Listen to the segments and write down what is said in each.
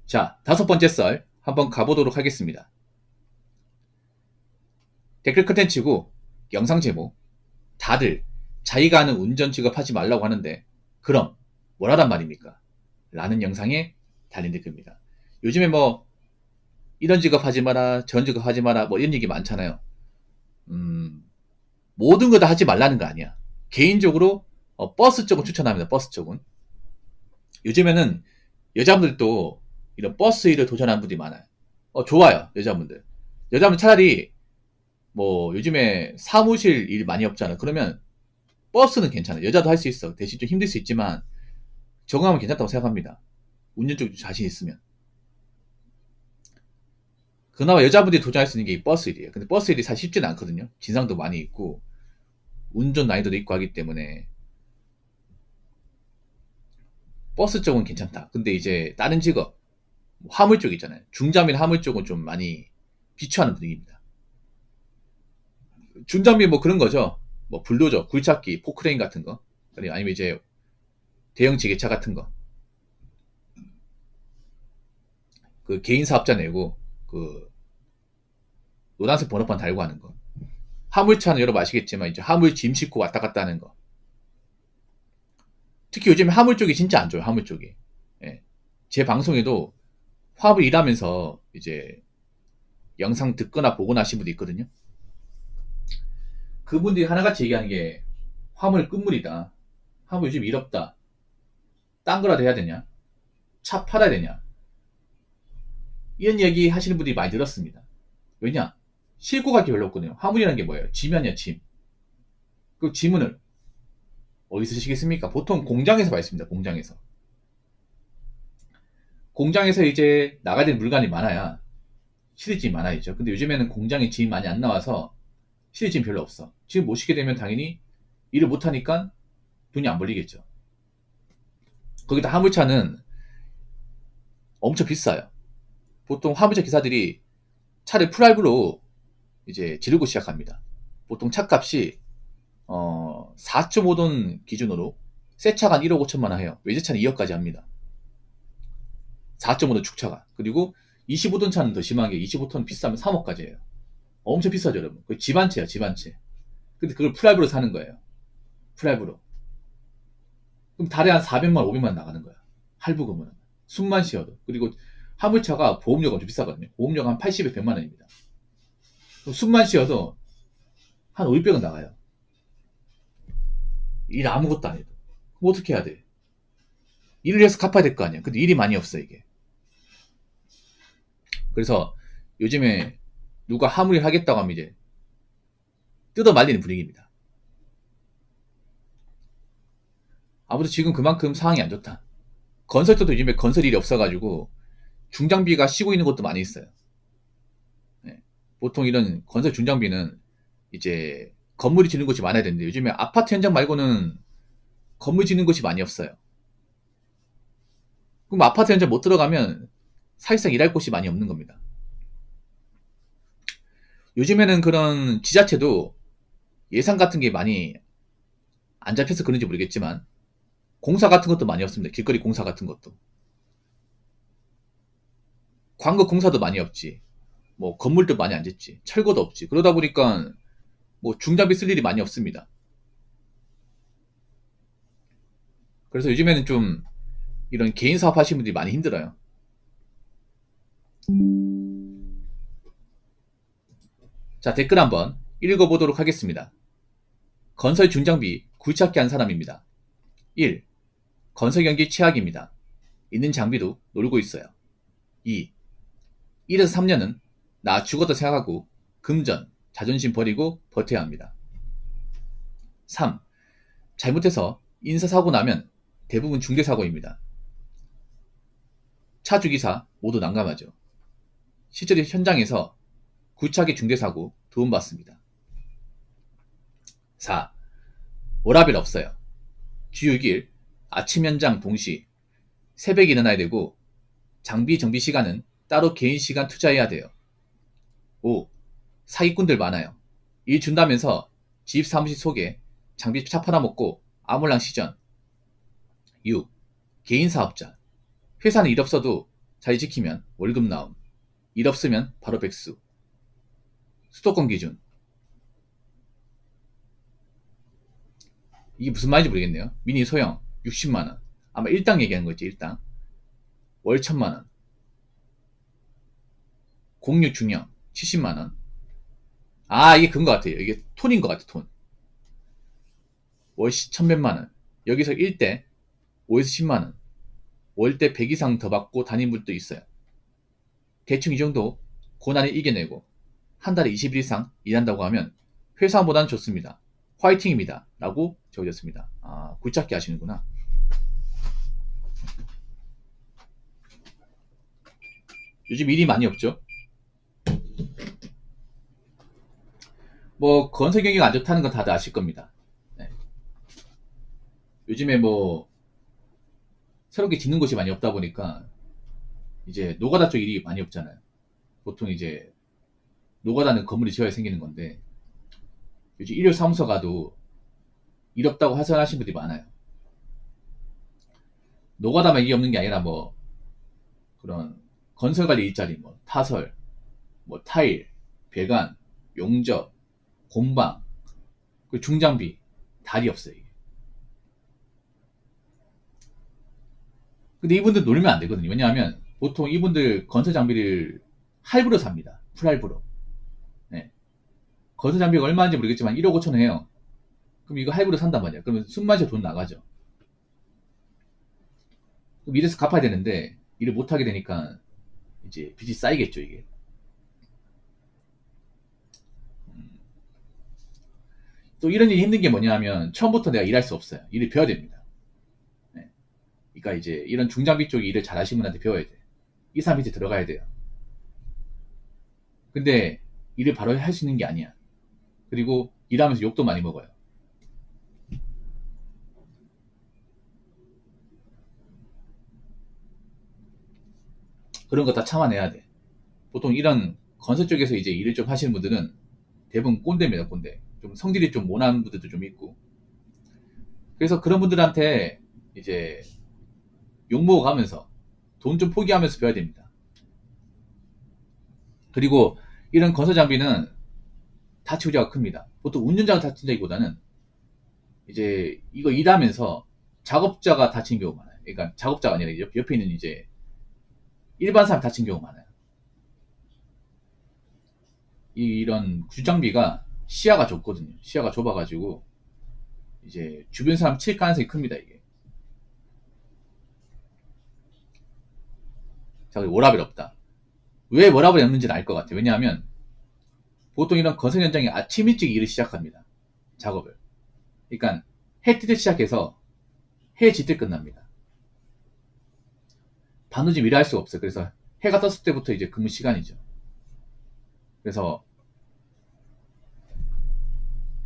자, 다섯 번째 썰 한번 가보도록 하겠습니다. 댓글 컨텐츠고 영상 제목 다들 자기가 하는 운전 직업 하지 말라고 하는데 그럼 뭘 하란 말입니까? 라는 영상에 달린 댓글입니다. 요즘에 뭐 이런 직업 하지 마라 저런 직업 하지 마라 뭐 이런 얘기 많잖아요. 모든 거 다 하지 말라는 거 아니야. 개인적으로 버스 쪽은 추천합니다. 버스 쪽은. 요즘에는 여자분들도 이런 버스 일을 도전하는 분들이 많아요. 좋아요. 여자분들. 여자분 차라리 뭐 요즘에 사무실 일 많이 없잖아. 그러면 버스는 괜찮아. 여자도 할 수 있어. 대신 좀 힘들 수 있지만 적응하면 괜찮다고 생각합니다. 운전 쪽 자신 있으면. 그나마 여자분들이 도전할 수 있는 게 이 버스 일이에요. 근데 버스 일이 사실 쉽지는 않거든요. 진상도 많이 있고 운전 난이도도 있고 하기 때문에 버스 쪽은 괜찮다. 근데 이제 다른 직업 화물 쪽 있잖아요. 중장비나 화물 쪽은 좀 많이 비추하는 분위기입니다. 중장비 뭐 그런 거죠. 뭐 불도저, 굴착기, 포크레인 같은 거. 아니면 이제 대형 지게차 같은 거. 그 개인 사업자 내고 그 노란색 번호판 달고 하는 거. 화물차는 여러분 아시겠지만 이제 화물 짐 싣고 왔다 갔다 하는 거. 특히 요즘에 화물 쪽이 진짜 안 좋아요. 화물 쪽이. 예. 제 방송에도 화물 일하면서 이제 영상 듣거나 보거나 하신 분도 있거든요. 그분들이 하나같이 얘기하는 게 화물 끝물이다. 화물 요즘 일 없다. 딴 거라도 해야 되냐? 차 팔아야 되냐? 이런 얘기 하시는 분들이 많이 들었습니다. 왜냐? 싣고 갈 게 별로 없거든요. 화물이라는 게 뭐예요? 짐이 아니야, 짐. 그 짐을 어디서 쓰시겠습니까? 보통 공장에서 많이 씁니다, 공장에서. 공장에서 이제 나가야 되는 물건이 많아야 실어짐이 많아야죠. 근데 요즘에는 공장에 짐이 많이 안 나와서 실어짐이 별로 없어. 지금 못 쉬게 되면 당연히 일을 못하니까 돈이 안 벌리겠죠. 거기다 화물차는 엄청 비싸요. 보통 화물차 기사들이 차를 풀할부로 이제 지르고 시작합니다. 보통 차값이 4.5돈 기준으로 새 차가 한 1억 5천만 원 해요. 외제차는 2억까지 합니다. 4.5돈 축차가. 그리고 25돈 차는 더 심하게 25톤 비싸면 3억까지 해요. 엄청 비싸죠, 여러분. 그 집 한 채야, 집 한 채. 근데 그걸 풀할부로 사는 거예요. 풀할부로. 그럼 달에 한 400만, 500만 나가는 거야. 할부금은. 숨만 쉬어도. 그리고 화물차가 보험료가 좀 비싸거든요. 보험료가 한 80에 100만 원입니다. 숨만 쉬어도 한 500은 나가요. 일 아무것도 안 해도. 그럼 어떻게 해야 돼? 일을 해서 갚아야 될 거 아니야. 근데 일이 많이 없어, 이게. 그래서 요즘에 누가 화물일 하겠다고 하면 이제 뜯어 말리는 분위기입니다. 아무튼 지금 그만큼 상황이 안 좋다. 건설도 요즘에 건설 일이 없어가지고 중장비가 쉬고 있는 것도 많이 있어요. 네. 보통 이런 건설 중장비는 이제 건물이 지는 곳이 많아야 되는데 요즘에 아파트 현장 말고는 건물 지는 곳이 많이 없어요. 그럼 아파트 현장 못 들어가면 사실상 일할 곳이 많이 없는 겁니다. 요즘에는 그런 지자체도 예산 같은 게 많이 안 잡혀서 그런지 모르겠지만 공사 같은 것도 많이 없습니다. 길거리 공사 같은 것도. 광고 공사도 많이 없지. 뭐 건물도 많이 안 짓지. 철거도 없지. 그러다 보니까 뭐 중장비 쓸 일이 많이 없습니다. 그래서 요즘에는 좀 이런 개인 사업 하시는 분들이 많이 힘들어요. 자, 댓글 한번 읽어보도록 하겠습니다. 건설 중장비 굴착기 한 사람입니다. 1. 건설 경기 최악입니다. 있는 장비도 놀고 있어요. 2. 1에서 3년은 나 죽었다 생각하고 금전, 자존심 버리고 버텨야 합니다. 3. 잘못해서 인사사고 나면 대부분 중대사고입니다. 차 주기사 모두 난감하죠. 실제로 현장에서 굴착기 중대사고 도움받습니다. 4. 워라밸 없어요. 주 6일 아침 현장 동시 새벽에 일어나야 되고 장비 정비 시간은 따로 개인 시간 투자해야 돼요. 5. 사기꾼들 많아요. 일 준다면서 집 사무실 속에 장비 차 팔아먹고 아몰랑 시전. 6. 개인 사업자. 회사는 일 없어도 자리 지키면 월급 나옴. 일 없으면 바로 백수. 수도권 기준. 이게 무슨 말인지 모르겠네요. 미니 소형 60만원. 아마 1당 얘기하는 거지, 1당. 월 1000만원. 공유 중형 70만원. 아, 이게 그건 것 같아요. 이게 톤인 것 같아, 톤. 월 1100만원. 여기서 1대 5에서 10만원. 월대 100 이상 더 받고 다닌 분도 있어요. 대충 이 정도 고난을 이겨내고 한 달에 20일 이상 일한다고 하면 회사보다는 좋습니다. 화이팅입니다. 라고 적어졌습니다. 아, 굴착기 하시는구나. 요즘 일이 많이 없죠. 뭐 건설 경기가 안 좋다는 건 다들 아실 겁니다. 네. 요즘에 뭐 새롭게 짓는 곳이 많이 없다 보니까 이제 노가다 쪽 일이 많이 없잖아요. 보통 이제 노가다는 건물이 지어야 생기는 건데 요즘 일요 사무소 가도 일 없다고 하소연하시는 분들이 많아요. 노가다만 일이 없는 게 아니라 뭐 그런 건설관리 일자리, 뭐 타설, 뭐 타일, 배관, 용접, 공방, 그 중장비 다리 없어요. 이게. 근데 이분들 놀면 안 되거든요. 왜냐하면 보통 이분들 건설 장비를 할부로 삽니다. 풀할부로. 네. 건설 장비가 얼마인지 모르겠지만 1억 5천 원 해요. 그럼 이거 할부로 산단 말이야. 그러면 숨만 쉬어 돈 나가죠. 그럼 이래서 갚아야 되는데 일을 못 하게 되니까 이제 빚이 쌓이겠죠, 이게. 또 이런 일이 힘든 게 뭐냐 하면 처음부터 내가 일할 수 없어요. 일을 배워야 됩니다. 네. 그러니까 이제 이런 중장비 쪽 일을 잘 하시는 분한테 배워야 돼. 이 사람 밑에 들어가야 돼요. 근데 일을 바로 할 수 있는 게 아니야. 그리고 일하면서 욕도 많이 먹어요. 그런 거 다 참아내야 돼. 보통 이런 건설 쪽에서 이제 일을 좀 하시는 분들은 대부분 꼰대입니다, 꼰대. 좀 성질이 좀 모난 분들도 좀 있고. 그래서 그런 분들한테 이제 욕먹어가면서 돈 좀 포기하면서 배워야 됩니다. 그리고 이런 건설 장비는 다치 우려가 큽니다. 보통 운전자가 다친다기보다는 이제 이거 일하면서 작업자가 다친 경우가 많아요. 그러니까 작업자가 아니라 옆에 있는 이제 일반 사람 다친 경우가 많아요. 이런 주장비가 시야가 좁거든요. 시야가 좁아가지고 이제 주변 사람 칠 가능성이 큽니다. 이게. 자, 워라벨 없다. 왜 워라벨이 없는지는 알 것 같아요. 왜냐하면 보통 이런 건설 현장에 아침 일찍 일을 시작합니다. 작업을. 그러니까 해 뜰 때 시작해서 해 질 때 끝납니다. 밤늦은 일을 할 수가 없어요. 그래서 해가 떴을 때부터 이제 근무 시간이죠. 그래서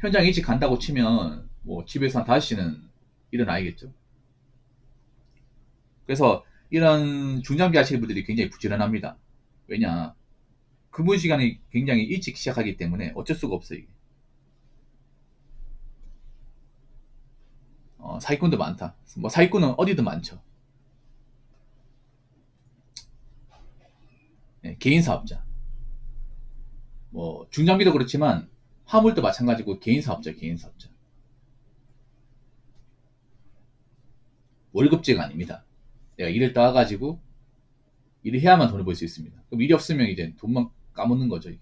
현장 일찍 간다고 치면 뭐 집에서 한 5시는 일어나야겠죠. 그래서 이런 중장비 하시는 분들이 굉장히 부지런합니다. 왜냐, 근무 시간이 굉장히 일찍 시작하기 때문에 어쩔 수가 없어요. 이게. 사기꾼도 많다. 뭐 사기꾼은 어디든 많죠. 네, 개인 사업자. 뭐 중장비도 그렇지만 화물도 마찬가지고 개인 사업자, 개인 사업자. 월급제가 아닙니다. 내가 일을 따와가지고 일을 해야만 돈을 벌 수 있습니다. 그럼 일이 없으면 이제 돈만 까먹는 거죠, 이게.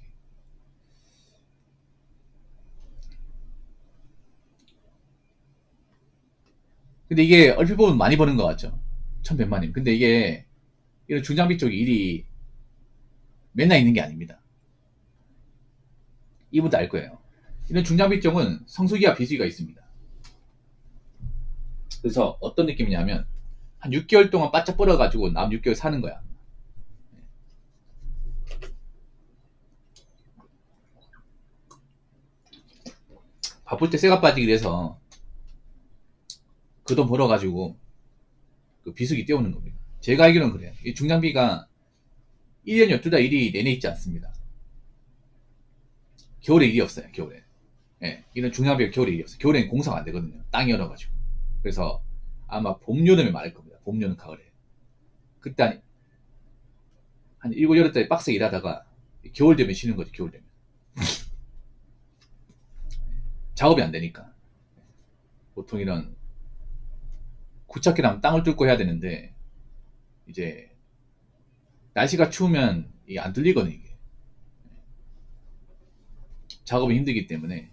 근데 이게 얼핏 보면 많이 버는 것 같죠? 1100만이면. 근데 이게 이런 중장비 쪽 일이 맨날 있는 게 아닙니다. 이분도 알 거예요. 이런 중장비 쪽은 성수기와 비수기가 있습니다. 그래서 어떤 느낌이냐면 한 6개월 동안 바짝 벌어가지고 남 6개월 사는 거야. 바쁠 때 쇠가 빠지기 위해서 그 돈 벌어가지고 그 비수기 떼우는 겁니다. 제가 알기로는 그래요. 이 중장비가 1년 12달 일이 내내 있지 않습니다. 겨울에 일이 없어요, 겨울에. 예, 이런 중장비가 겨울에 일이 없어요. 겨울에는 공사가 안 되거든요. 땅이 얼어가지고. 그래서 아마 봄, 여름에 많을 겁니다. 봄, 여름, 가을에. 그때 아니, 한 7, 8달 빡세게 일하다가 겨울 되면 쉬는 거지. 겨울 되면 작업이 안 되니까. 보통 이런 굿찾기랑 땅을 뚫고 해야 되는데 이제 날씨가 추우면 이게 안 뚫리거든. 이게 작업이 힘들기 때문에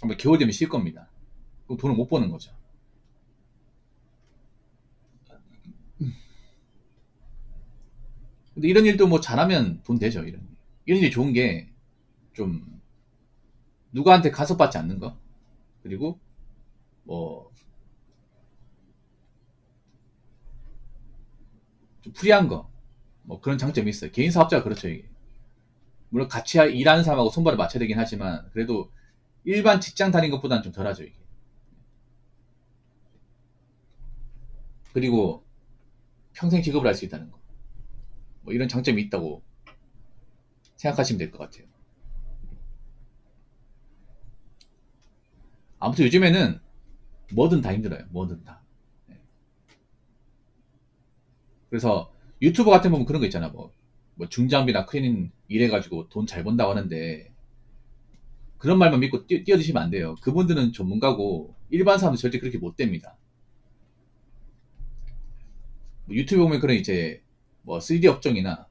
아마 겨울 되면 쉴 겁니다. 그럼 돈을 못 버는 거죠. 근데 이런 일도 뭐 잘하면 돈 되죠. 이런 일이 좋은 게 좀 누구한테 간섭받지 않는 거, 그리고 뭐 좀 프리한 거, 뭐 그런 장점이 있어요. 개인 사업자가 그렇죠. 이게 물론 같이 일하는 사람하고 손발을 맞춰야 되긴 하지만 그래도 일반 직장 다닌 것보다는 좀 덜하죠. 이게. 그리고 평생 직업을 할 수 있다는 거, 뭐 이런 장점이 있다고 생각하시면 될 것 같아요. 아무튼 요즘에는 뭐든 다 힘들어요. 뭐든 다. 그래서 유튜버 같은 거 보면 그런 거 있잖아. 뭐 중장비나 크리닝 일해가지고 돈 잘 번다고 하는데 그런 말만 믿고 뛰어드시면 안 돼요. 그분들은 전문가고 일반 사람은 절대 그렇게 못 됩니다. 뭐 유튜브 보면 그런 이제 뭐 3D 업종이나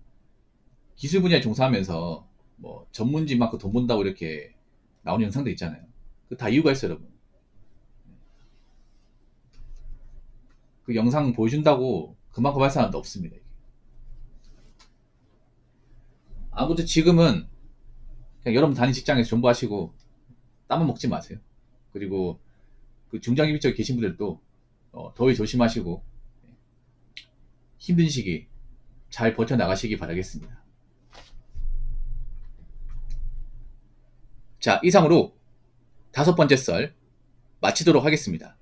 기술 분야에 종사하면서 뭐 전문직 많고 돈 번다고 이렇게 나오는 영상들 있잖아요. 그 다 이유가 있어요, 여러분. 그 영상 보여준다고 그만큼 할 사람도 없습니다. 아무튼 지금은 그냥 여러분 다니는 직장에서 존버하시고 땀은 먹지 마세요. 그리고 그 중장기 쪽에 계신 분들도 더위 조심하시고 힘든 시기 잘 버텨나가시기 바라겠습니다. 자, 이상으로 5번째 썰 마치도록 하겠습니다.